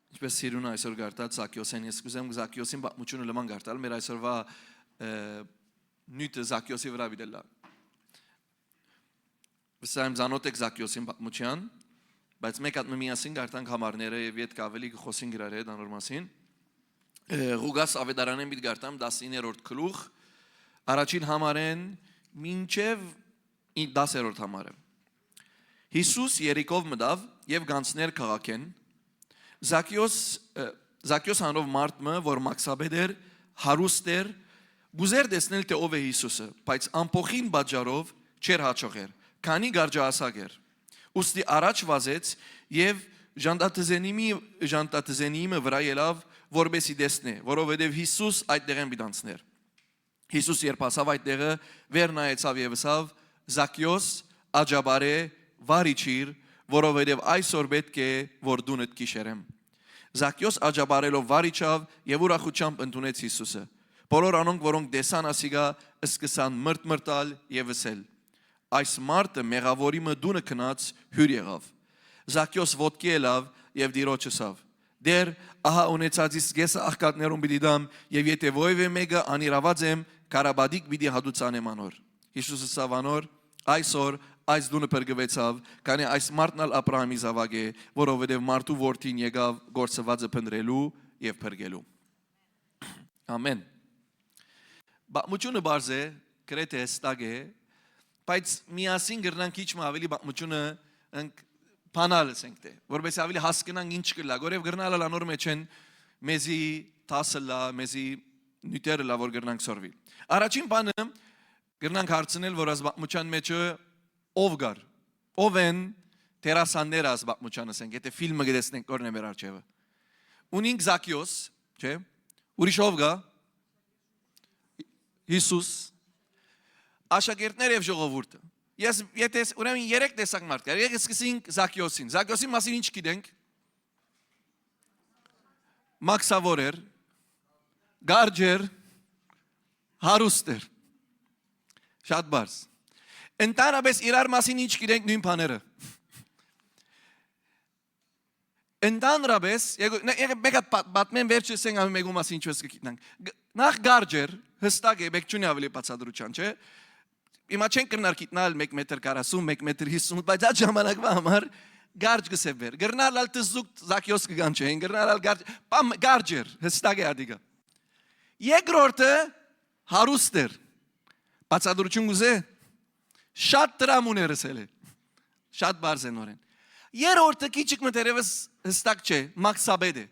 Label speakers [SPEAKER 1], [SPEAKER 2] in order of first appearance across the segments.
[SPEAKER 1] Ինչպես սիրուն այսօր գարտալ Զաքիոսեն, ես կուզեմ Զաքիոսին պատմությունը լման գարտալ, մեր այսօրվա նույնը Զաքիոսի վրա վիդելա։ Վստահ եմ զանոթ եք Զաքիոսին պատմության, բայց մեկ հատ միասին գարտանք համարները եւ իդ կավելի կխոսին գրար հետ անոր մասին։ Ղուգաս ավետարանեն պիտի գարտամ 19-րդ գլուխ, առաջին համարեն մինչև 10-րդ համարը։ Հիսուս Երիկով մտավ եւ գանցներ քաղաքեն։ Զաքիոս անով մարդը, որ մաքսաբեդ էր, հարուստ էր, գուզեր տեսնել թե ով է Հիսուսը, բայց ամփոխին բաժարով չեր հաջողեր, քանի գարջահասակ էր։ Ուստի առաջ վազեց եւ ժանտատզենիմը վրա ելավ, որբեսի տեսնե, որովհետեւ Հիսուս այդտեղ են բիդանցներ։ Հիսուս երբ հասավ այդտեղը, վեր նայեցավ եւ ասավ. Զաքիոս, աջաբարե, վարիչիր, որովհետև այսօր պետք է որ դունդ գիշերեմ։ Զաքիոս աջաբարելով վարիչավ եւ ուրախությամբ ընդունեց Հիսուսը։ Բոլոր անոնք, որոնք տեսան ասիգա, սկսան մրտալ եւ ասել. այս մարդը մեղավորի մդունը քնած հյուր եղավ։ Զաքիոս ոտքի ելավ եւ դիրոջ ասավ. դեր ահա ունեցածիս գեսը աղքատներուն պիտի դամ եւ եթե ովևէ մեկը անիրաված եմ, կարաբադիկ պիտի հադուցանեմ անոր։ Հիսուսը ասավ անոր. այսօր այս դունը բրգվեցավ, քանի այս մարդն ալ Աբրահամի զավակ է, որովհետև մարդու որդին եկավ գործվածը փնտրելու եւ փրկելու։ Ամեն։ Բամուճունը բարձ է, գրեթե ստակ է, բայց միասին գրնանք քիչ ավելի բամուճունը բանալ ասենք թե, որովհետև ավելի հասկանանք ինչ կլա, որովհետև գրնալը անոր մեջ են մեզի տասլա, մեզի նյութերը լա որ գրնանք սորվի։ Առաջին բանը գրնանք հարցնել, որ այս բամուճան մեջը ով գար, ով են տերասանները այս բամուճան ասենք, եթե ֆիլմը գտեսնենք օրն է մեր արջևը։ Ունինք Զաքիոս, չէ՞, ուրիշ ով գա։ Հիսուս, աշակերտներ եւ ժողովուրդը։ Ես եթե ուրեմն 3 տեսակ մարդ կար։ Եկեք սկսենք Զաքիոսին։ Զաքիոսի մասին ինչ գիտենք։ Մաքսավոր էր, գարջ էր, հարուստ էր։ Շատ բարձ։ Ընդհանրապես իրար մասին ինչ գիտենք նույն բաները։ Ընդհանրապես եկեք մեկ պատմեմ վերջսենք ամեն մեկու մասին ինչպես կգիտնանք։ Նախ գարջ էր, հստակ է, մեկ չունի ավելի բացադրության, չէ՞։ Հիմա չենք կրնար գիտնալ 1 մետր 40, 1 մետր 50, բայց այդ ժամանակվա համար գարջ գսեվեր։ Գրնալ տզուկ Զաքիոս կգան չէին, գրնալ գարջ էր, հստակ է ադիգա։ Երկրորդը հարուստ էր։ Բացադրություն ուզե շատ տրամ ուներ ասել է։ Շատ բարձ է նորեն։ Երրորդը քիչիկ մտերևս հստակ չէ, մաքսաբեդ է։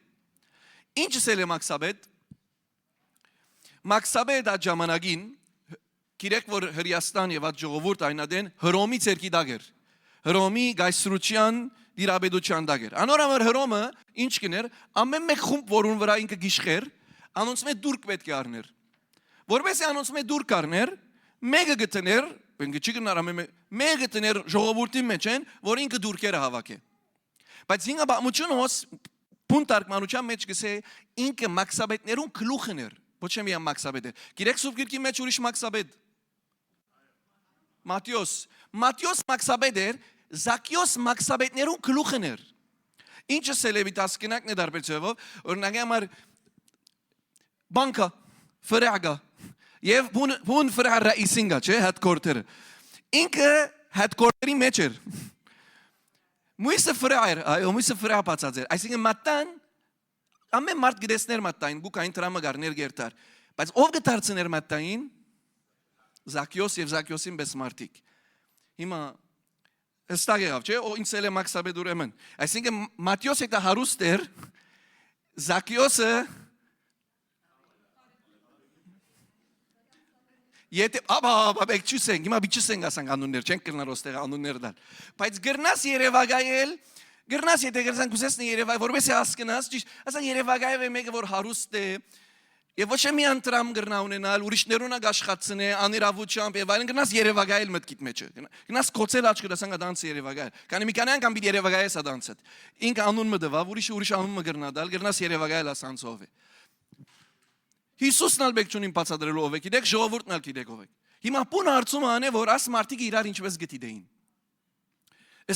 [SPEAKER 1] Ինչ ասել է մաքսաբեդ։ Մաքսաբեդ այդ ժամանակին Գիրեք որ Հրեաստան եւ այդ ժողովուրդ այնադեն Հռոմի ցերկի դագեր։ Հռոմի գայսրության դիրաբեդության դագեր։ Անորամր Հռոմը ինչ կներ, ամեն մեկ խումբ որուն վրա ինքը գիշխեր, անոնց մե դուրք պետք է առներ։ Որովհետեւ անոնց մե դուրք առներ, մեկը գտներ, ինքը չի գնար ամեն մեկը գտներ ժողովրդի մեջ են, որ ինքը դուրքերը հավաք է։ Բայց ինքը բամուճունոս փունտարկմանության մեջ գսե ինքը մաքսաբետներուն գլուխն էր։ Ոչ մի մաքսաբեդ է։ Գիրեք սուրբ գրքի մեջ ուրիշ մաքսաբեդ։ Մատթեոս մաքսաբեդ էր, Զաքիոս մաքսաբետներուն գլուխն էր։ Ինչը սելեվիտ ասկինակն է դարբերցեվով, օրինակ համար բանկա, ֆրագա, եւ բուն ֆրագա իսինգա, չէ՞, հատկորտերը։ Ինքը հատկորտերի մեջ էր։ Մույսը ֆրագ, այո, մույսը ֆրագ բացած էր։ Այսինքն մատան ամեն մարդ գտեսներ մատային, գուկային տրամը գարներ գերտար, բայց ով գտարցներ մատային Զաքիոս եւ Զաքիոսին բես մարդիկ։ Հիմա հստակ եղավ, չէ՞, ինչ էլ է մաքսաբեդ ուրեմն։ Այսինքն Մատթեոսը դա հարուստ էր, Զաքիոսը եթե բեք չուսենք, հիմա բիչուսենք ասանք անուններ, չենք կրնար ոստեղ անուններ դալ։ Բայց գրնաս Երևանայել Գրնաս եթե գրզանք ուզեսնի Երևայ, որպես է հասկնաս, ճիշտ, ասան Երևանայով է մեկը, որ հարուստ է, եւ ոչ մի անտրամ գրնա ունենալ, ուրիշներուն ագաշխացնե, անիրավությամբ եւ այլն, գրնաս Երևանայել մտքիդ մեջը։ Գրնաս կոծել աչքը դասան գանց Երևանայել։ Քանի մի քանի անգամ բիդ Երևանայել սա դանցդ։ Ինքը անուն մը դվավ, ուրիշ անուն մը գրնա դալ, գրնաս Երևանայել ասանցով է։ Հիսուսն ալ բեկչունին բացադրելու ով է, գիտեք, ժողովուրդն ալ գիտեք ով է։ Հիմա բուն հարցումը անե, որ աս մարդիկ իրար ինչպես գտիդեին։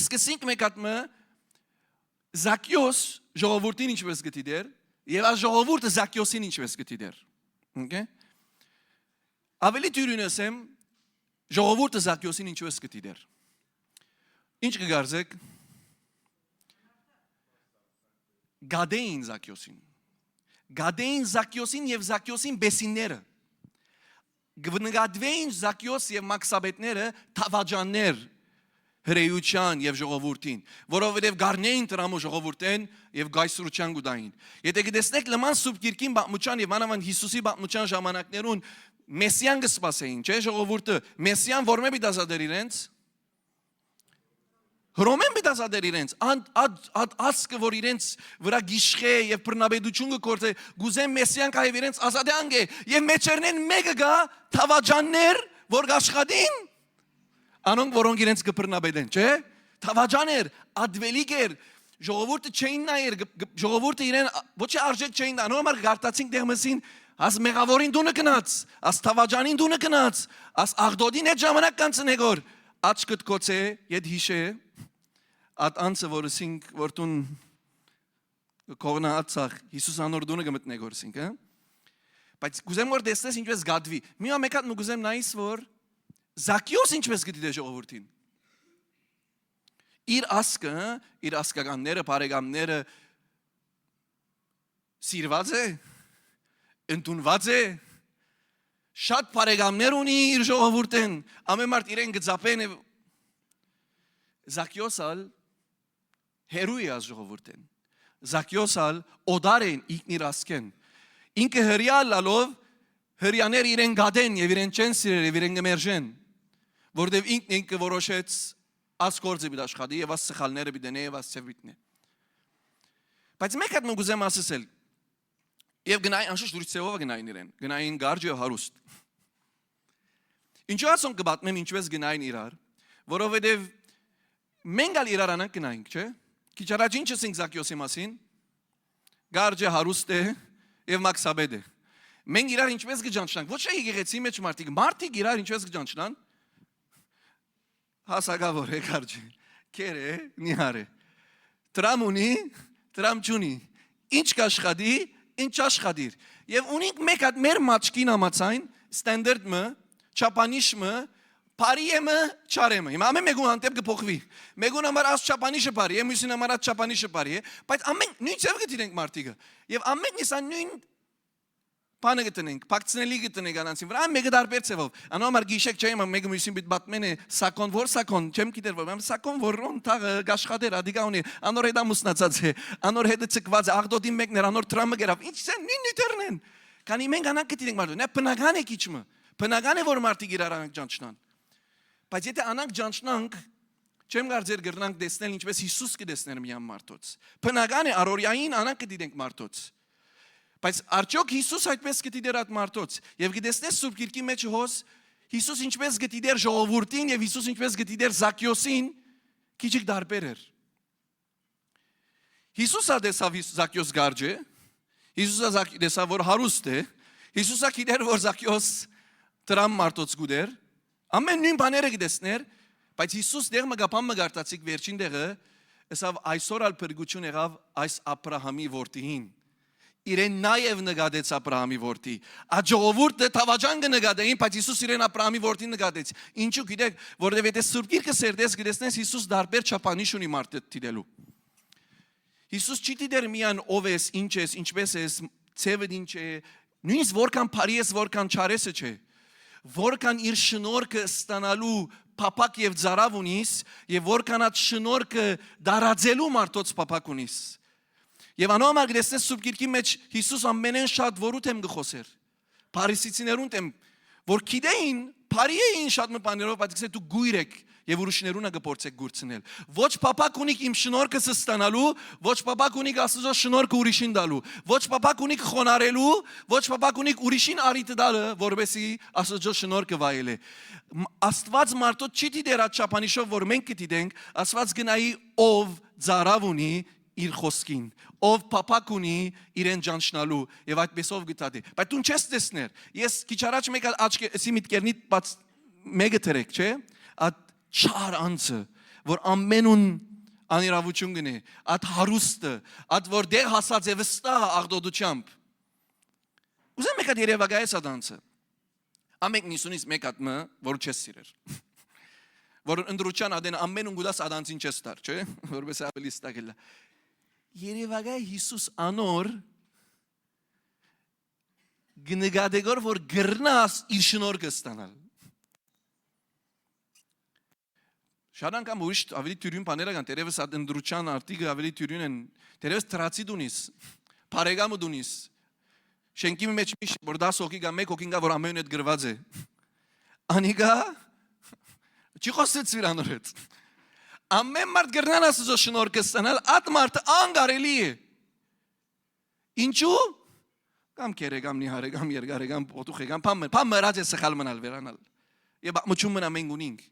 [SPEAKER 1] Սկսենք մեկ հատ Զաքիոս ժողովրդին ինչպես գտիդեր, եւ այս ժողովուրդը Զաքիոսին ինչպես գտիդեր։ Okay։ Ավելի դյուրին ասեմ, ժողովուրդը Զաքիոսին ինչպես գտիդեր։ Ինչ կգարձեք։ Գադեին Զաքիոսին։ Գադեին Զաքիոսին եւ Զաքիոսին բեսինները։ Գնգադվեին Զաքիոս եւ Մաքսաբետները թավաջաններ հրեյության եւ ժողովրդին, որովհետեւ գարնեին տրամու ժողովուրդեն եւ գայսրության գուդային։ Եթե գտեսնեք լման սուրբ գիրքին բամուչան եւ անավան Հիսուսի բամուչան ժամանակներուն Մեսիան կսպասեին, չէ՞ ժողովուրդը, Մեսիան որ մե բիդազադեր իրենց Հռոմեն բիդազադեր իրենց, ասկը որ իրենց վրա գիշխե եւ բռնաբեդություն գործե, գուզեն Մեսիան կայ իրենց ազատանք է եւ մեջերնեն մեկը գա թավաջաններ, որ աշխատին, անոնք որոնք իրենց կբռնաբեդեն, չէ՞։ Թավաջաներ, ադվելիգեր, ժողովուրդը չէին նայեր, ժողովուրդը իրեն ոչ արժեք չէին, անոնք գարտացին դեղմսին, աս մեղավորին դունը գնաց, աս թավաջանին դունը գնաց, աս աղդոդին այդ ժամանակ կանցնեգոր, աչքդ կոցե, եդ հիշե, at անցը որսինք որտուն կողնացախ Հիսուս անոր դունը գմտնե գործինք, հա։ Բայց գուզեմ որ դեսնես ինչպես գադվի։ Մի ամեկատ մը գուզեմ նայիս որ Զաքիոս ինչպես գտի ժողովրդին։ Իր ասկը, իր ասկականները, բարեկամները սիրված է, ընդունված է, շատ բարեկամներ ունի իր ժողովուրդեն, ամեն մարդ իրեն գծապեն է Զաքիոսալ հերույ է ժողովուրդեն։ Զաքիոսալ օդար են ինքնիր ասկեն։ Ինքը հրյալ լալով հրյաներ իրեն գադեն եւ իրեն չեն սիրել եւ իրեն գմերժեն։ Որտեւ ինքը որոշեց աս գործը պիտի աշխատի եւ աս սխալները պիտի դնե եւ աս ծեվիտնե։ Բայց մեկ հատ մգուզեմ ասել եւ գնային անշուշտ դուրս ծեվով գնային իրեն, գնային գարջը հարուստ։ Ինչու ասում կբատմեմ ինչպես գնային իրար, որովհետեւ մենք ալ իրարանանք գնայինք, չէ՞։ Քիչ առաջ ինչ ասենք Զաքիոսի մասին։ Գարջը հարուստ է եւ Մաքսաբեդ է։ Մենք իրար ինչպես գճանչնանք, ոչ թե եկեղեցի մեջ մարդիկ իրար ինչպես գճանչնան։ Հասակավոր է գարջը։ Կեր է, նիհար է։ Տրամ ունի, տրամ չունի։ Ինչ կաշխատի, ինչ աշխատիր։ Եվ ունենք մեկ հատ մեր մաչկին համացայն, ստանդարդը, չափանիշը Pariyemı, çaremı. Ama megun antep ki pokvi. Megun amar az çapanişe pariye, müsin amar az çapanişe pariye. But amen nüy sevgi tirenk martiga. Yev amen nisan nüyn pane getirenk, paktsneli getirenk anansin. Vram megdar pertsevov. Ano amar gişek çayım am megum müsin bit batmene sakon vor sakon. Çem kider vor. Am sakon vorron ta gaşkader adiga oni. Anor eda musnatsatse. Anor hede çıkvaz. Ağdodim megner anor tramı geraf. İç sen nüyn nüternen. Kani men ganak getirenk mardo. Ne pnagane kiçmi. Pnagane vor martig irarank cançnan. Բայց եթե անանք ջանչնանք, չեմ կարծեր գրնանք դեսնել ինչպես Հիսուս կդեսներ միան մարդոց։ Բնական է առօրյային անանք կդիտենք մարդոց։ Բայց արդյոք Հիսուս այդպես կդիտեր այդ մարդոց։ Եվ գտեսնես Սուրբ Գիրքի մեջ հոս Հիսուս ինչպես գտիդեր ժողովրդին եւ Հիսուս ինչպես գտիդեր Զաքիոսին, քիչ դարբեր էր։ Հիսուսը դեսավ Զաքիոս գարջը, Հիսուսը դեսավ որ հարուստ է, Հիսուսը գիտեր որ Զաքիոս տրամ մարդոց գուդեր։ Ամեն նույն բաները գտեսներ, բայց Հիսուս դեղ մգապան մգարտացիկ վերջին դեղը, ասավ այսօր ալ փրկություն եղավ այս Աբրահամի որդին։ Իրեն նաև նկատեց Աբրահամի որդի։ Աջողովուրդը թավաջան կնկատեին, բայց Հիսուս իրեն Աբրահամի որդին նկատեց։ Ինչու գիտեք, որովհետև եթե Սուրբ Գիրքը սերտես գտեսնես Հիսուս դարբեր չափանիշ ունի մարդը դիտելու։ Հիսուս չի դիտեր միան ով ես, ինչ ես, ինչպես ես, ցևդ ինչ է, նույնիսկ որքան բարի ես, որքան չարես չէ։ Որքան իր շնորհքը ստանալու փապակ եւ ծարավ ունիս եւ որքան այդ շնորհքը դարաձելու մարդոց փապակ ունիս եւ անոմար գրեսնես Սուրբ Գիրքի մեջ Հիսուս ամենեն շատ որուտ եմ գխոսեր փարիսիցիներուն եմ որ գիտեին բարիեին շատ մբաներով բայց դու գույր եք եւ ուրիշներուն ագփորձեք գուրցնել ոչ փապակ ունիք իմ շնորհքը ստանալու ոչ փապակ ունիք Աստծո շնորհքը ուրիշին տալու ոչ փապակ ունիք խոնարելու ոչ փապակ ունիք ուրիշին արիտ տալը որովհետեւ Աստծո շնորհքը վայելե Աստված մարդոց չի դիտեր այդ չափանիշով որ մենք կդիտենք Աստված գնայի ով ծարավ ունի իր խոսքին ով փապակ ունի իրեն ճանչնալու եւ այդպեսով գտադի բայց դու չես տեսներ ես քիչ առաջ մեկ աչքի միտքերնի մեկը թրեք չէ այդ չար անձը որ ամենուն անիրավություն գնի, այդ հարուստը, այդ որ դեղ հասած է վստահ աղդոդությամբ։ Ուզեմ մեկ հատ երևակայ է սադանցը։ Ամենք նիսունից մեկ հատ մը, որ չես սիրեր։ Որ ընդրուչան ադեն ամեն ունգուդաս ադանցին չես տար, չէ, որպես ավելի ստագելա։ Երևակայ Հիսուս անոր գնգադեգոր, որ գրնաս իր շնորհքը ստանալ։ Շատ անգամ ուրիշ ավելի թյուրին բաներ կան, տերևս այդ ընդրուչան արտիգը ավելի թյուրին են, տերևս տրացի դունիս, բարեկամը դունիս, շենքի մեջ միշտ, որ 10 հոգի կա, 1 հոգին կա, որ ամեն հետ գրված է, անիգա, չի խոսեց վիր անոր հետ, ամեն մարդ գրնան ասուզո շնորհքը ստանալ, այդ մարդը անգարելի է, ինչու, կամ կեր է, կամ նիհար է, կամ երգար է, կամ պոտուխ է, կամ պամ մրած է սխալ մնալ վերանալ, և մչում մնա մենք ունինք,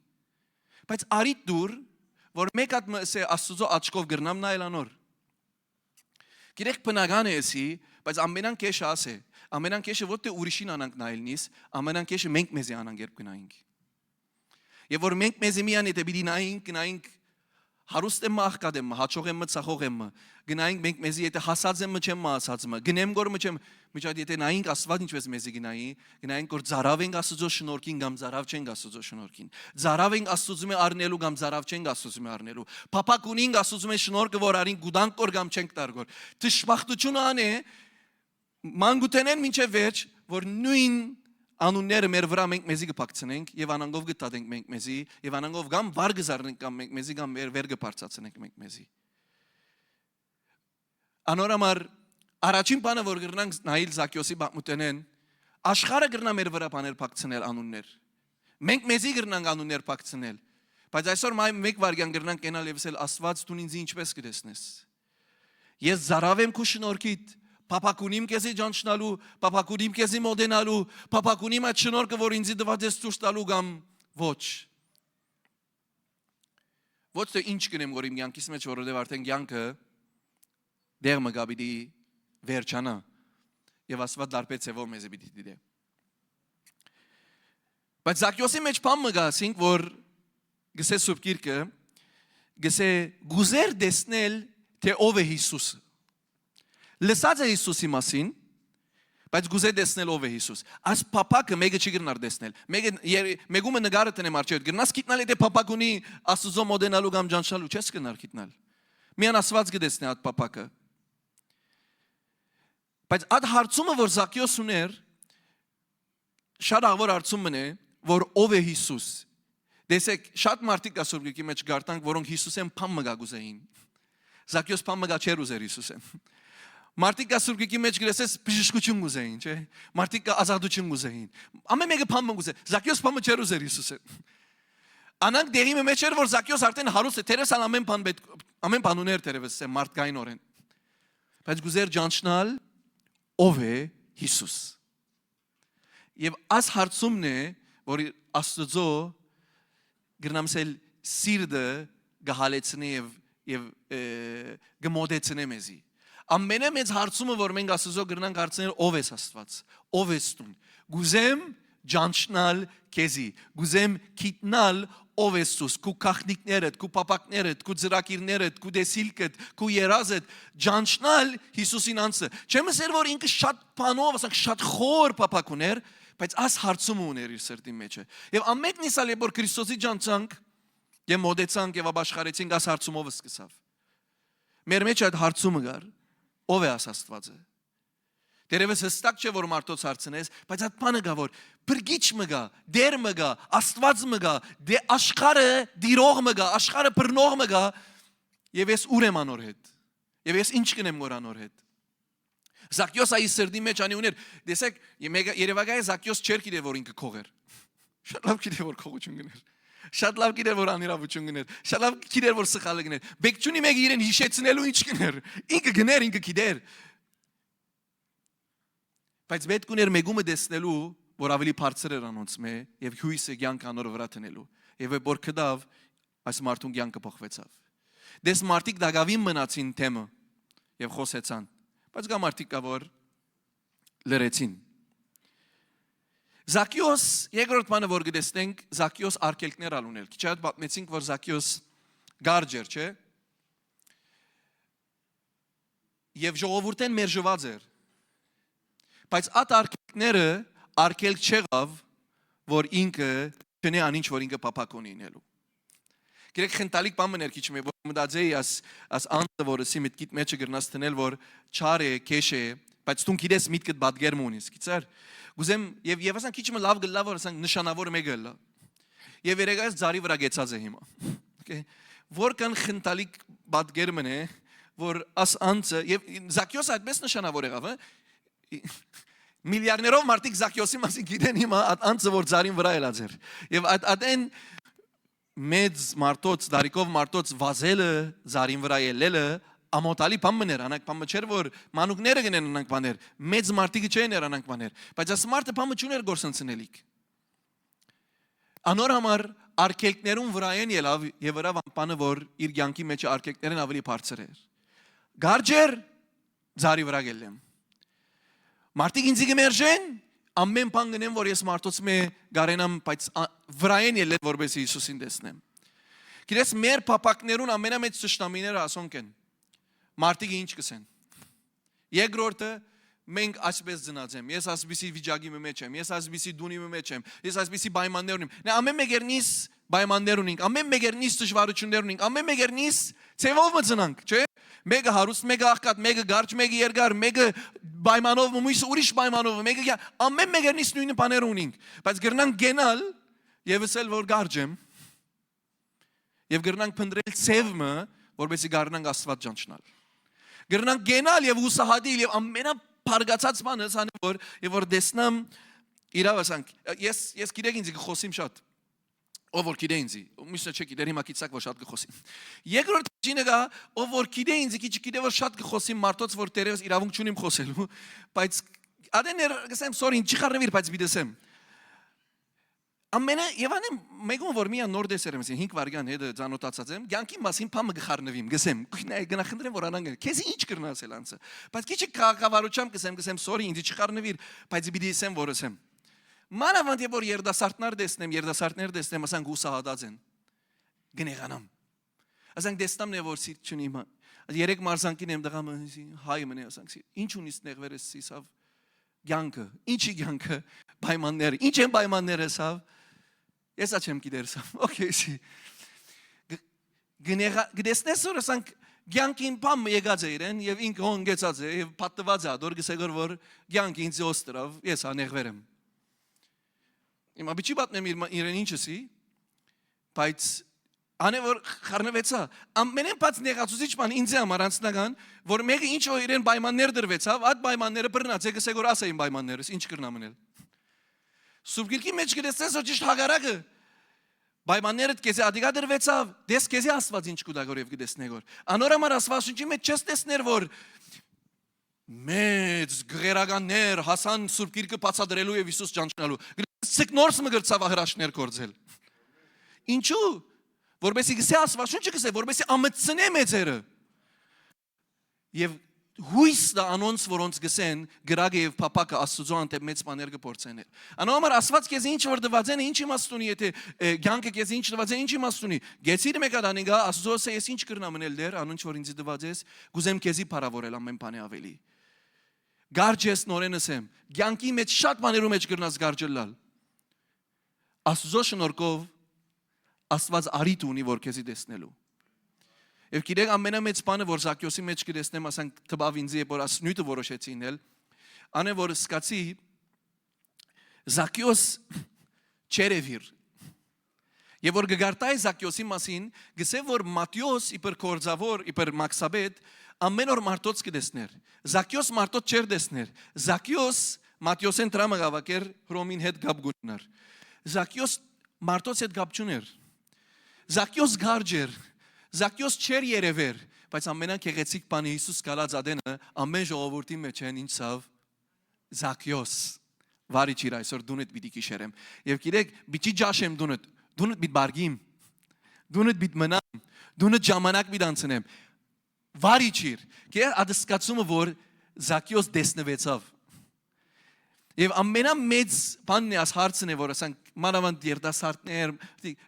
[SPEAKER 1] բայց արիտ դուր, որ մեկ հատ մսե աստուծո աչքով գրնամ նայել անոր, գիրեք բնական է եսի, բայց ամենան կեշը ասե, ամենան կեշը ոչ թե ուրիշին անանք նայելնիս, ամենան կեշը մենք մեզի անանք երբ գնայինք, և որ մենք մեզի միան եթե բիդի նայինք, հարուստ եմ աղկադ եմ, հաչող եմ, ծախող եմ, գնայինք մենք մեզի եթե հասած եմ չեմ ասած եմ, գնեմ գոր չեմ, միջատ եթե նայինք աստված ինչպես մեզի գնայինք որ ծարավ ենք աստուծո շնորհքին կամ ծարավ չենք աստուծո շնորհքին, ծարավ ենք աստուծո առնելու կամ ծարավ չենք աստուծո առնելու, փապակ ունենք աստուծո շնորհքը որ արին գուդանք կոր կամ չենք տար գոր, դժբախտությունը անե մանգուտենեն մինչև վերջ, որ նույն անունները մեր վրա մենք մեզի կփակցնենք եւ անանգով գտադենք մենք մեզի եւ անանգով կամ վար գզարնենք կամ մենք մեզի կամ վեր կբարձացնենք մենք մեզի անորամար առաջին բանը որ գրնանք նայել Զաքյոսի բամուտենեն աշխարհը գրնա մեր վրա բաներ փակցնել անուններ մենք մեզի գրնանք անուններ փակցնել բայց այսօր մեկ վարյան գրնանք կենալ եւ ասել Աստված դու ինձ ինչպես կտեսնես ես զարավեմ քո շնորհքիդ Պապակունիմ կեզի ճանչնալու, պապակունիմ կեզի մոդենալու, պապակունիմ այդ շնորհքը, որ ինձի դված ես ցույց տալու կամ ոչ։ Ոչ թե ինչ կնեմ, որ իմ կյանքիս մեջ որովհետև արդեն կյանքը դեր մը գաբիդի վերջանա եւ Աստված դարբեր ցեվով մեզ պիտի դիտե։ Բայց Զաքյոսի մեջ բան մը գասինք, որ գսե Սուրբ Գիրքը, գսե գուզեր դեսնել թե ով է Հիսուսը։ Լսած է Հիսուսի մասին, բայց գուզե դեսնել ով է Հիսուս։ Այս պապակը մեկը չի գրնար դեսնել։ Մեկումը նգարը տնեմ արջետ, գրնաս կիտնալ եթե պապակ ունի աստուծո մոդենալու կամ ճանչնալու, չես կնար կիտնալ։ Միան Աստված կդեսնի այդ պապակը։ Բայց այդ հարցումը, որ Զաքյոս ուներ, շատ աղվոր հարցումն է, որ ով է Հիսուս։ Դեսեք, շատ մարդիկ Սուրբ Գիրքի մեջ գարտանք, որոնք Հիսուսեն փամ մգա գուզեին։ Զաքյոս փամ մգա չեր ուզեր Հիսուսեն։ Մարդիկ Սուրբ Գիրքի մեջ գրեսես բժշկություն գուզեին, չէ՞։ Մարդիկ ազատություն գուզեին։ Ամեն մեկը փամ գուզե։ Զաքյոս փամը չեր ուզեր Հիսուսեն։ Անանք դերի մեջ էր, որ Զաքյոս արդեն հարուստ է, թերես ամեն բան ուներ թերևս մարդկային օրեն։ Բայց գուզեր ճանչնալ ով է Հիսուս։ Եվ այս հարցումն է, որ Աստծո գրնամսել սիրտը գահալեցնի եւ գմոդեցնի մեզի։ Ամենամեծ հարցումը, որ մենք Աստծո գրնանք հարցնել ով է Աստված, ով է ստուն։ Գուզեմ ճանչնալ քեզի, գուզեմ գիտնալ ով է Սուս, քու քախնիկներդ, քու պապակներդ, քու ծրակիրներդ, քու դեսիլքդ, քու երազդ, ճանչնալ Հիսուսին անցը։ Չեմ ասել, որ ինքը շատ բանով, ասենք շատ խոր պապակ ուներ, բայց այս հարցումը ուներ իր սրտի մեջը։ Եվ ամենքն իսալ որ Քրիստոսի ճանչանք, եւ մոդեցանք եւ ապաշխարեցինք այս հարցումով սկսավ։ Մեր մեջ այդ հարցումը կար, ով է Աստվածը։ Դերևս հստակ չէ որ մարդոց հարցնես, բայց այդ բանը կա որ բրգիչ մը գա, դեր մը գա, Աստված մը գա, դե աշխարհը դիրող մը գա, աշխարհը բռնող մը գա, եւ ես ուր եմ անոր հետ։ Եվ ես ինչ կնեմ որ անոր հետ։ Զաքյոս այս սրդի մեջ անի ուներ, դեսեք, Երևակայ Զաքյոս չէր գիտեր որ ինքը քողեր։ Շատ լավ գիտեր որ քողություն գներ։ Շատ լավ գիտեր որ անիրավություն գներ։ Շատ լավ գիտեր որ սխալը գներ։ Բեկչունի մեկը իրեն հիշեցնելու ինչ գներ։ Ինքը գներ, ինքը գիտեր։ Բայց պետք ուներ մեկումը դեսնելու, որ ավելի բարձր էր անոնց մե եւ հույսը կյանք անոր վրա տնելու։ Եվ որ կդավ այս մարդուն կյանքը փոխվեցավ։ Դες մարդիկ դակավին մնացին թեմը եւ խոսեցան։ Բայց կա մարդիկ կա որ լրեցին։ Զաքյոս երկրորդ բանը որ գտեսնենք Զաքյոս արկելքներ ալ ունել։ Քիչ այդ պատմեցինք որ Զաքյոս գարջեր, չէ՞։ եւ ժողովուրդեն մերժված էր։ Բայց այդ արկելքները արկելք չեղավ, որ ինքը չնե անինչ որ ինքը փափակ ունի ինելու։ Գիտեք խնդալիք բան մներ քիչ մե որ մտածեի as անձը որը սի միտքիդ մեջը գրնաս տնել որ չար է, քեշ է, բայց դու գիտես միտքդ բադգերմ ունիս, գիտեր։ Գուզեմ եւ ասան քիչ մը լավ գլա որ ասան նշանավոր մեկը լա։ Եվ երեգայս ձարի վրա գեցած է հիմա։ Okay։ Որքան խնդալիք բադգերմն է, որ as անձը եւ Զաքյոսը այդպես նշանավոր եղավ, միլիարդներով մարդիկ Զաքյոսի մասին գիտեն հիմա անձը որ ձարին վրա ելած էր։ Եվ այդեն մեծ մարդոց, դարիկով մարդոց վազելը, զարին վրա ելելը ամոթալի բան մներ, անանք բան չէր որ մանուկները գնեն անանք բաներ, մեծ մարդիկը չեն անանք բաներ, բայց այս մարդը բանը չուներ գործընծնելիք։ Անոր համար արկելքներուն վրա են ելավ եւ վրա բանը որ իր կյանքի մեջ արկելքներն ավելի բարձր էր։ Գարջեր ձարի վրա գելեմ։ Մարդիկ ինձ գմերժեն, ամեն բան գնեմ որ ես մարդոց մե գարենամ, բայց վրա են ելել որպես Հիսուսին տեսնեմ։ Գիտես մեր փապակներուն ամենամեծ ճշտամիները ասոնք են։ Մարդիկ ինչ կսեն։ Երկրորդը մենք այսպես ծնած եմ, ես այսպիսի վիճակի մեջ եմ, ես այսպիսի դունի մեջ եմ, ես այսպիսի պայմաններ ունեմ։ Նա ամեն մեկերնից պայմաններ ունենք, ամեն մեկերնից դժվարություններ ունենք, ամեն մեկերնից ցևով մծնանք, չէ՞։ Մեկը հարուստ, մեկը աղքատ, մեկը գարջ, մեկը երկար, մեկը պայմանով, մույս ուրիշ պայմանով, մեկը ամեն մեկերնից նույն բաներ ունենք, բայց գրնանք գենալ եւ ասել որ գարջ եմ եւ գրնանք փնդրել ցևը, որովհետեւ գարնանք Աստված ճանչնալ։ Գրնանք գենալ եւ ուսահատիլ եւ ամենափարգացած բանը սան որ դեսնամ իրավ ասանք ես գիտեք ինձ կխոսիմ շատ ով որ գիտե ինձ միշտ չէ գիտեր հիմա կիցակ որ շատ կխոսիմ երկրորդ ջինը գա ով որ գիտե ինձ գիտե որ շատ կխոսիմ մարդոց որ դերևս իրավունք չունիմ խոսելու բայց ադեներ գսեմ sorry չի խառնվիր բայց բիդեսեմ ամենը եւ անեմ մեկում որ միա նոր դեսեր եմ 5 վարգան հետ ծանոթացած եմ ցանկի մասին փամը գխառնվիմ գսեմ գնախնդրեմ որ անանգ քեզ ինչ կրնասել անցը բայց քիչ քաղաքավարությամբ գսեմ sorry ինձ չի խառնվիր բայց բիդեսեմ որ ասեմ մանավանդ եւ որ երդասարտներ տեսնեմ ասանք ուսահատած են գնեղանամ ասանք դեստամ նե որ սիրտ չունի հիմա երեք մարզանկին եմ դղամը հայ մնե ասանք ինչ ունիս նեղվերս սիսավ ցանկը ինչի ցանկը պայմանները ինչ են պայմանները սավ ես աչեմ գիտեր սավ օքեյ սի գնեսնես որ ասանք ցանկին փամ եկած է իրեն եւ ինքը հոնգեցած է եւ պատտված է դոր գսեգոր որ ցանկը ինձ օստրավ ես անեղվերեմ Իմ աբիճի պատմեմ իրեն ինչսի, բայց անե որ խառնվեցա, ամենեն բաց նեղացուցիչ բան ինձ համար անձնական, որ մեկը ինչ որ իրեն պայմաններ դրվեցավ, այդ պայմանները բռնած է գսե որ ասային պայմաններս, ինչ կրնա մնել։ Սուրբ Գիրքի մեջ գրեցես որ ճիշտ հագարակը պայմանները քեզ ադիգա դրվեցավ, դες քեզ Աստված ինչ կուտագոր եւ գտեսնեգոր։ Անոր համար Աստվածությունի մեջ չես տեսներ որ մեծ գրերականներ հասան Սուրբ Գիրքը բացադրելու եւ Հիսուս ճանչնալու։ Սիկնորս մը գրծավ հրաշներ կործել։ Ինչու? Որբեսի գսե Աստվածությունը գսե, որբեսի ամծնե մեծերը։ Եվ հույս դա անոնց որոնց գսեն գրագը եւ փապակը Աստծո անտեպ մեծ բաներ կփորձեն։ Անոնց համար Աստված քեզ ինչ որ դված են, ինչ իմաստ ունի, եթե ցանկը քեզ ինչ դված է, ինչ իմաստ ունի։ Գեցիր մեկը դանիգա Աստծո ասե ես ինչ կրնամ մնել դեր, անոնց որ ինձ դված ես, գուզեմ քեզի փարավորել ամեն բանի ավելի։ Գարջես նորենս եմ, ցանկի մեջ շատ բաներու մեջ կրնաս գարջելալ։ Աստծո շնորհքով Աստված արիտ ունի որ քեզի տեսնելու։ Եվ գիտեք ամենամեծ բանը որ Զաքյոսի մեջ կտեսնեմ, ասենք տբավ ինձ որ ասնույթը որոշեցին էլ, անե որ սկացի Զաքյոս չերևիր։ Եվ որ գարտայ Զաքյոսի մասին, գսե որ Մատթեոս իբր կորձավոր, իբր Մաքսաբեդ ամեն օր մարդոց կտեսներ։ Զաքյոս մարդոց չեր տեսներ։ Զաքյոս Մատթեոսեն տրամը գավակեր Հռոմին հետ գապ գուտներ։ Զաքյոս մարդոց հետ գապ չուներ։ Զաքյոս գարջեր, Զաքյոս չեր երևեր, բայց ամենագեղեցիկ բանը Հիսուս գալած ադենը ամեն ժողովրդի մեջ են ինչավ Զաքյոս վարիչիր այսօր դունդ պիտի կիշերեմ եւ գիտեք բիճի ջաշեմ դունդ պիտ բարգիմ դունդ պիտ մնամ դունդ ժամանակ պիտ անցնեմ վարիչիր կե ադսկացումը որ Զաքյոս դեսնվեցավ եւ ամենամեծ բանն է աս հարցն է որ ասենք մանավանդ երդասարտներ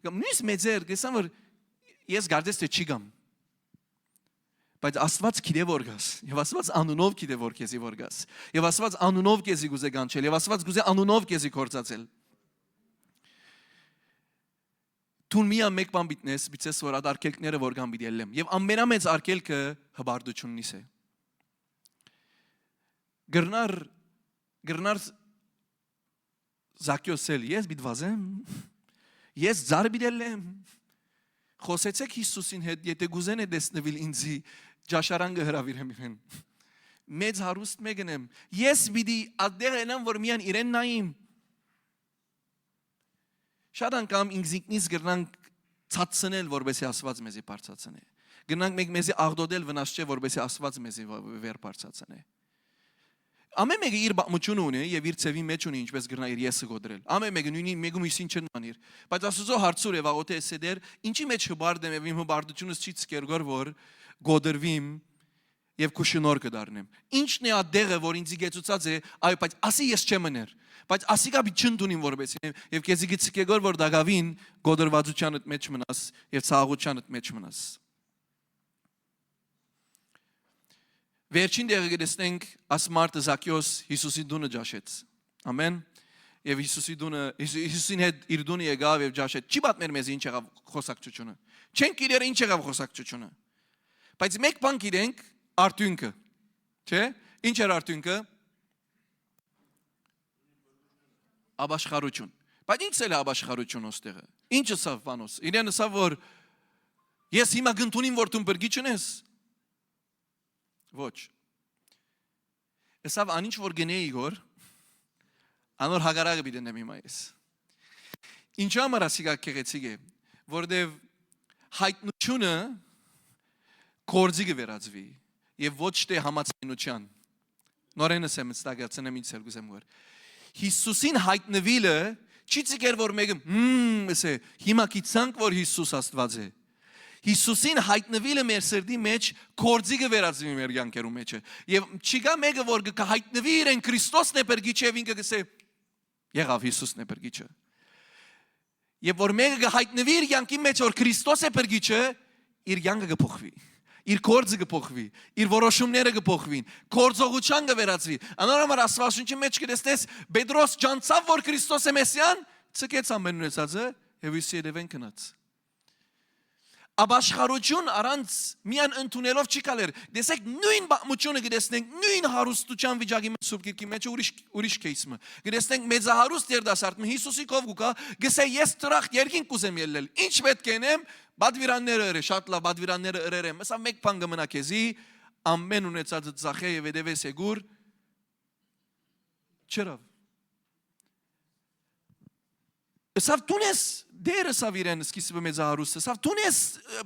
[SPEAKER 1] նույնիսկ մեծեր գսան որ ես գարդես թե չի գամ Բայց Աստված գիտե որ գաս, եւ Աստված անունով գիտե որ քեզի որ գաս, եւ Աստված անունով քեզի գուզե գանչել, եւ Աստված գուզե անունով քեզի կործածել։ Դու միա մեկ բան բիտնես, բիցես որ այդ արկելքները որ կան պիտի ելեմ, եւ ամենամեծ արկելքը հբարդությունն է։ Գրնար Զաքյոսել, ես պիտի վազեմ, ես ձար պիտի ելեմ։ Խոսեցեք Հիսուսին հետ, եթե գուզեն է տեսնվել ինձի, ջաշարան կհրավիրեմ իրեն։ Մեծ հարուստ մեկնեմ, ես պիտի այդտեղ ելեմ, որ միան իրեն նայիմ։ Շատ անգամ ինքնից գրնանք ցածնել, որպեսզի Աստված մեզի բարձրացնի։ Գրնանք մեկ մեզի աղդոդել վնաս չէ, որպեսզի Աստված մեզի վեր բարձրացնի։ Ամեն մեկը իր բամությունը ունի եւ իր ծևի մեջ ունի, ինչպես գրնա իր եսը գոդրել։ Ամեն մեկը նույնին մեկում իսին չեն մանիր։ Բայց Աստծո հարցուր եւ աղոթե էսեդեր, ինչի մեջ հբարդեմ եւ իմ հբարդությունս չի ցկերգոր որ գոդրվիմ եւ քուշնոր կդառնեմ։ Ինչն է ադեղը, որ ինձ գեցուցած է, այո, բայց ասի ես չեմ մներ։ Բայց ասիկա բի չընդունին որպես եւ քեզի գցկեգոր որ դագավին գոդրվածությանդ մեջ մնաս եւ ցաղությունդ մեջ մնաս։ Վերջին դեղը գտեսնենք ասմարտը Զաքյոս Հիսուսի դունը ջաշեց։ Ամեն։ Եվ Հիսուսին հետ իր դունը եկավ եւ ջաշեց։ Չի պատմեր մեզ ինչ եղավ խոսակցությունը։ Չենք գիտեր ինչ եղավ խոսակցությունը։ Բայց մեկ բան գիտենք արդյունքը։ Չէ՞։ Ինչ էր արդյունքը։ Աբաշխարություն։ Բայց ինչ է աբաշխարություն ոստեղը։ Ինչը սա բանոս։ Իրեն սա որ ես հիմա գտնունին որ դու բրգի չնես։ Ոչ։ Էսավ անինչ որ գնեի գոր, անոր հագարագը բիդենեմ հիմա ես։ Ինչու համար ասիկա կեղեցիկ է, որտեվ հայտնությունը կորձի կվերածվի եւ ոչ թե համացայնության։ Նորենս եմ ստագացնեմ ինչ սերգուզեմ գոր։ Հիսուսին հայտնվելը չի ցիկեր որ մեկը էսե հիմա գիտանք որ Հիսուս Աստված է։ Հիսուսին հայտնվելը մեր սրտի մեջ կորձի կվերածվի մեր յանքերում մեջը։ Եվ չկա մեկը որ կհայտնվի իրեն Քրիստոսն է բերգիչը եւ ինքը կսե եղավ Հիսուսն է բերգիչը։ Եվ որ մեկը կհայտնվի իր յանքի մեջ որ Քրիստոս է բերգիչը, իր յանքը կփոխվի։ Իր կորձը կփոխվի, իր որոշումները կփոխվին, կորձողության կվերածվի։ Անորոմար Աստվածաշնչի մեջ կտեսնես Պետրոս ջանցավ որ Քրիստոս է Մեսիան, ցկեց ամեն ունեցածը եւ իսի երևեն կնաց։ Աբաշխարություն առանց միան ընդունելով չի կալեր։ Դեսեք նույն բամությունը գտեսնենք նույն հարստության վիճակի մեջ սուբկի մեջ ուրիշ кейսը։ Գտեսնենք մեծահարուստ երդասարդ Հիսուսի կով գուկա գսե ես տրախտ երկին կուզեմ ելնել։ Ինչ պետք է նեմ բադվիրանները ըրե շատ լավ բադվիրանները ըրերեմ։ Ասա մեկ բան կմնա քեզի ամեն ունեցածը ծախե եւ դեվե սեգուր չրավ։ Սավ տունես դերը սավ իրեն սկիզբը մեծահարուստը սավ տունես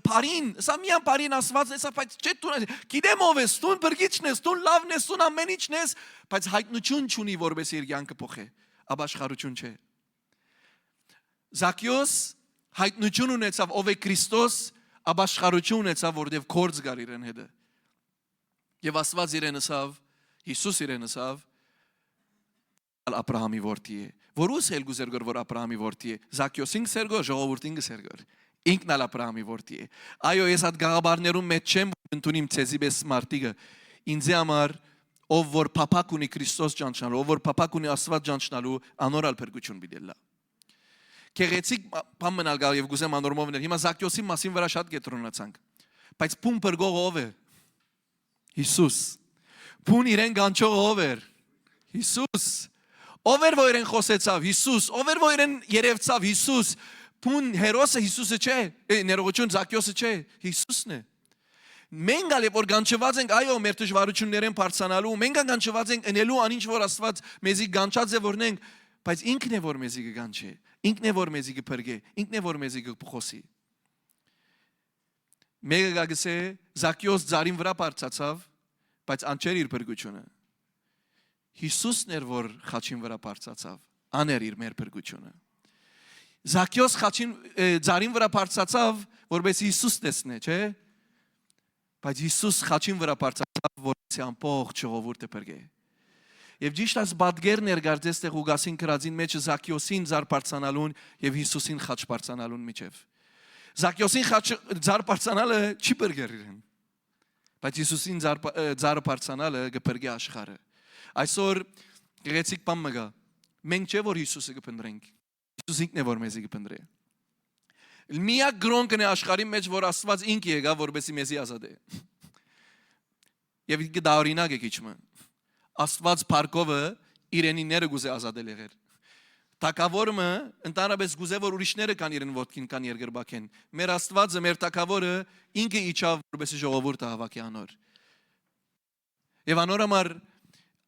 [SPEAKER 1] բարին սա միան բարին ասված է սա բայց չէ տունես գիտեմ ով ես տուն բրգիչն ես տուն լավն ես տուն ամեն ինչն ես բայց հայտնություն չունի որպես իր յանքը փոխե աբաշխարություն չէ Զաքյոս հայտնություն ունեցավ ով է Քրիստոս աբաշխարություն ունեցավ որտեվ կորձ գար իրեն հետը եւ Աստված իրեն ասավ Հիսուս իրեն ասավ Աբրահամի որդի է Որուս էլ գուզերգոր որ Աբրահամի որդի է Զաքյոսին սերգոր ժողովուրդին սերգոր ինքն ալ Աբրահամի որդի է այո ես այդ գաղաբարներում մեջ չեմ ընդունիմ ցեզիբես մարտիկը ինձ համար ով որ փափակ ունի Քրիստոս ճանչնալու ով որ փափակ ունի Աստված ճանչնալու անորալ փրկություն բիդելա Քեղեցիկ բան մնալ գալ եւ գուզեմ անորմովներ հիմա Զաքյոսի մասին վրա շատ կետրոնացանք բայց փուն բրգող ով է Հիսուս փուն իրեն գանչող ով է Հիսուս Ով էր որ իրեն խոսեցավ Հիսուս, ով էր որ իրեն երևցավ Հիսուս, փուն հերոսը Հիսուսը չէ, ներողություն Զաքյոսը չէ, Հիսուսն է։ Մենք ալ որ գանչված ենք, այո, մեր դժվարություններեն բարձրանալու, մենք գանչված ենք ընելու անինչ որ Աստված մեզի գանչած է որնենք, բայց ինքն է որ մեզի կգանչի, ինքն է որ մեզի կփրկի, ինքն է որ մեզի կփոխի։ Մեկը գսե Զաքյոս ծարին վրա բարձացավ, բայց անչեր իր փրկությունը։ Հիսուսն էր որ խաչին վրա բարձացավ, աներ իր մեր փրկությունը։ Զաքյոս խաչին ծարին վրա բարձացավ, որպես Հիսուս տեսնե, չէ՞։ Բայց Հիսուս խաչին վրա բարձացավ, որպես ամբողջ ժողովուրդը փրկե։ Եվ ճիշտ այս բադգերն էր գարձես տեղ ուգասին կրածին մեջ Զաքյոսին ծար բարձանալուն եւ Հիսուսին խաչ բարձանալուն միջև։ Զաքյոսին խաչ ծար բարձանալը չի բրգեր իրեն։ Բայց Հիսուսին ծառը բարձանալը գբրգի աշխարհը։ Այսօր գեղեցիկ բան մգա։ Մենք չէ որ Հիսուսը կփնտրենք։ Հիսուսն ինքն է որ մեզի կփնտրի։ Միակ գրոնքն է աշխարհի մեջ, որ Աստված ինքը եկավ, որպեսզի մեզի ազատե։ Եվ ինքը դա օրինակ է քիչը։ Աստված Փարքովը իրենիները գուզե ազատել եղեր։ Թագավորը ընդհանրապես գուզե որ ուրիշները կան իրեն ոտքին կան երկրբակեն։ Մեր Աստվածը, մեր Թագավորը ինքը իջավ որպեսզի ժողովուրդը հավաքի անոր։ Եվ անոր համար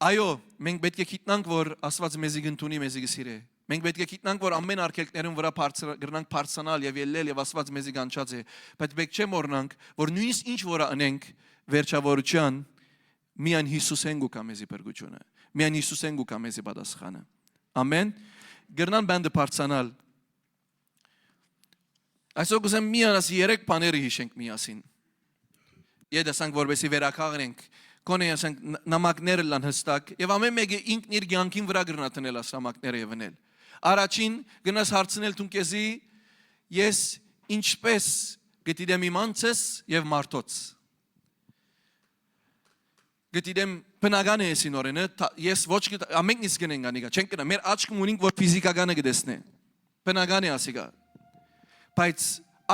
[SPEAKER 1] այո, մենք պետք է գիտնանք, որ Աստված մեզի գտնունի, մեզի գսիրե։ Մենք պետք է գիտնանք, որ ամեն արգելքներուն վրա գրնանք բարձրանալ եւ ելնել եւ Աստված մեզի կանչած է։ Բայց պետք չէ մոռանանք, որ նույնիսկ ինչ որ անենք վերջավորության միայն Հիսուսեն գուկա մեզի բերգությունը։ Միայն Հիսուսեն գուկա մեզի պատասխանը։ Ամեն։ Գրնան բանդը բարձրանալ։ Այսօր կուզեմ միանաս 3 բաները հիշենք միասին։ Եդասանք որպեսի վերականգնենք կոնե ասենք նամակները լան հստակ եւ ամեն մեկը ինքն իր ցանկին վրա գրնա տնել աս նամակները եւ վնել։ Առաջին գնաս հարցնել դու քեզի ես ինչպես գտիդեմ իմ անձս եւ մարդոց։ Գտիդեմ բնական է սինորենը ես ոչ ամենքն իսկ գնենք անիկա չենք գնա մեր աչքը ունենք որ ֆիզիկականը գտեսնե բնական է ասիկա բայց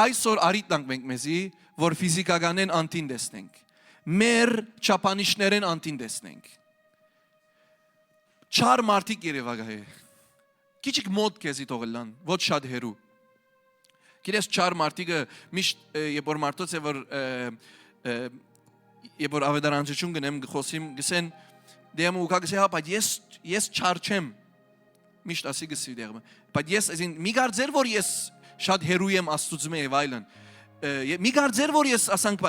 [SPEAKER 1] այսօր արիտնանք մենք մեզի որ ֆիզիկականեն անտին տեսնենք մեր չափանիշներեն անտին տեսնենք չար մարդիկ երևակայ քիչիկ մոտ քեզի թողլան ոչ շատ հերու գիտես չար մարդիկը միշտ երբ որ մարդոց է որ երբ որ ավետարանչություն գնեմ խոսիմ գսեն դեմ ու կգսե հա բայց ես չար չեմ միշտ ասի գսի դերում բայց ես այսին մի գարձեր որ ես շատ հերու եմ աստծո եւ այլն մի գարձեր որ ես ասանք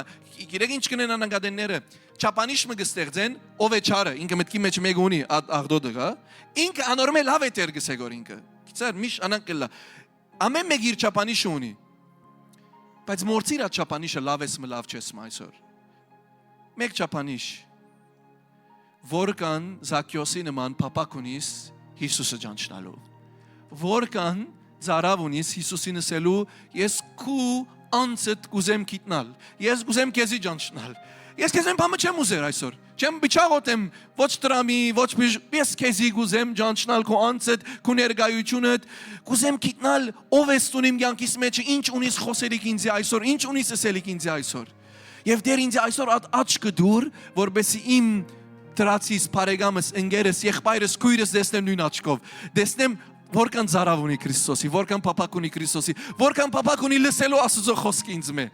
[SPEAKER 1] գիրեք ինչ կնեն անանգադենները չափանիշը գստեղծեն ով է չարը ինքը մտքի մեջ մեկ ունի աղդոդը հա ինքը անորմալ լավ է տեր գսե գոր ինքը գիտեր միշտ անանկելա ամեն մեկ իր չափանիշը ունի բայց մորցիր այդ չափանիշը լավ ես մլավ չես այսօր մեկ չափանիշ որքան Զաքյոսի նման փապակ ունիս Հիսուսը ճանչնալու որքան ծարավ ունիս Հիսուսին ասելու ես քու անցդ կուզեմ գիտնալ ես կուզեմ քեզի ճանչնալ ես քեզեմ բամը չեմ ուզեր այսօր չեմ բիճաղոտեմ ոչ տրամի ոչ ես քեզի կուզեմ ճանչնալ քո անցդ քո ներգայությունդ կուզեմ գիտնալ ով ես ունիմ կյանքիս մեջ ինչ ունիս խոսելիք ինձ այսօր ինչ ունիս ասելիք ինձ այսօր եւ դեր ինձ այսօր աչքը դուր որբեսի իմ դրացիս բարեկամս ընկերս եղբայրս քույրս դեսնեմ նույն աչքով դեսնեմ որքան ծարավ ունի Քրիստոսի որքան փապակ ունի Քրիստոսի որքան փապակ ունի լսելու Աստծո խոսքը ինձ մե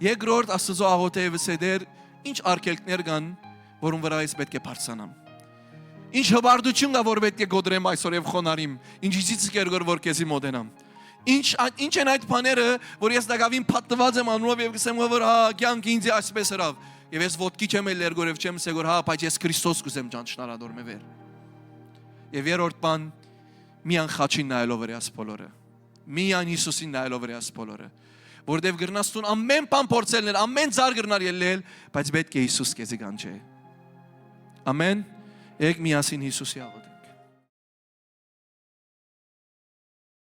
[SPEAKER 1] երկրորդ Աստծո աղոթեվս է դեր ինչ արգելքներ կան որոնց վրա ես պետք է բարձրանամ ինչ հբարդություն կա որ պետք է գոդրեմ այսօր եւ խոնարհիմ ինչից կերգոր որ քեզի մոտենամ ինչ են այդ բաները որ ես դակավին փաթված եմ անունով եւ գսեմ որ հա կյանք ինձ այսպես հրավ եւ ես ոտքի չեմ էլ երգորև չեմ սեգոր հա բայց ես Քրիստոս կուզեմ ճանչնալ ադորմե վեր եւ երրորդ բան միան խաչին նայելով վրաս բոլորը միան Հիսուսին նայելով վրաս բոլորը որտեվ գրնաստուն ամեն բան փորձելներ ամեն ծար գրնար ելնել բայց պետք է Հիսուս քեզի կանչե ամեն եք միասին Հիսուսի աղոթ